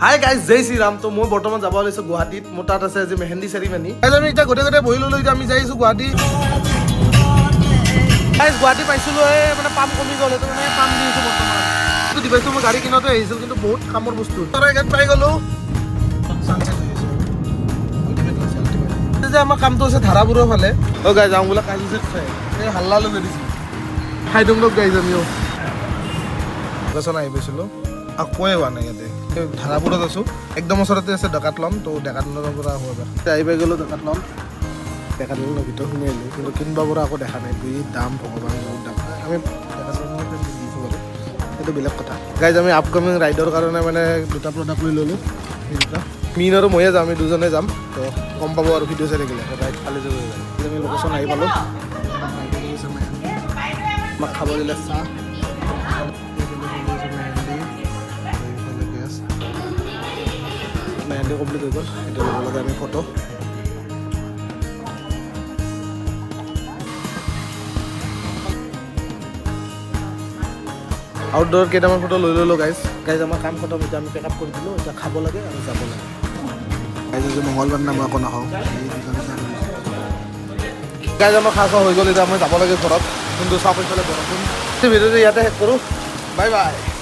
hi guys জয় শ্ৰীৰাম তো মই বৰ্তমান যাব ওলাইছো গুৱাহাটীত মোৰ তাত আছে আজি মেহেন্দি চেৰিমনি আমি এতিয়া গোটেই গোটেই বহি ললো এতিয়া আমি যাই আছো গুৱাহাটী গাইজ গুৱাহাটী পাইছিলো মানে পাম কমি গ'ল সেইটো মানে পাম দি আছো বৰ্তমান এইটো ডিভাইচটো মই গাড়ী কিনোতে আহিছিল কিন্তু বহুত কামৰ বস্তু তাৰ ইয়াত পাই গ'লো যে আমাৰ কামটো আছে ধাৰাপুৰৰ ফালে অ গাইজ যাওঁ বোলে কাজি চেট খাই এই হাল্লা লৈ দিছো খাই দিম লগ গাইজ আমিও লোকেশ্যন আহি পাইছিলোঁ আকোৱে হোৱা নাই ইয়াতে ধাৰাপুৰত আছোঁ একদম ওচৰতে আছে ডেকাথলন তো ডেকাথলনৰ পৰা হ'ব আহি পাই গ'লোঁ ডেকাথলনৰ ভিতৰত সোমাই আহিলোঁ কিন্তু কিনিব পৰা আকৌ দেখা নাই বহুত দাম ভগৱান বহুত দাম আমি ডেকাথলনতে দিছোঁ বাৰু সেইটো বেলেগ কথা গাইজ আমি আপকামিং ৰাইডৰ কাৰণে মানে দুটা প্ৰডাক্ট লৈ ল'লোঁ সেই দুটা মিন আৰু ময়ে যাম আমি দুজনে যাম তো গম পাব আৰু ভিডিঅ' চাই থাকিলে ৰাইড ফালে যাব আমি লোকেশ্যন আহি পালোঁ আমাক খাব দিলে চাহ মেহেন্দি কমপ্লিট হৈ গ'ল সেইটো ল'ব লাগে আমি ফটো আউটডোৰ কেইটামান ফটো লৈ ল'লোঁ গাইজ আমাৰ কাম খতম এতিয়া আমি পেক আপ কৰি দিলোঁ এতিয়া খাব লাগে আৰু যাব লাগে গাইজ আজি মংগলবাৰ দিনা মই আকৌ নাখাওঁ গাইজ আমাৰ খা খোৱা হৈ গ'ল এতিয়া মই যাব লাগে ঘৰত কিন্তু চাওঁ পিছফালে বৰষুণ ভিডিঅ'টো ইয়াতে শেষ কৰোঁ বাই বাই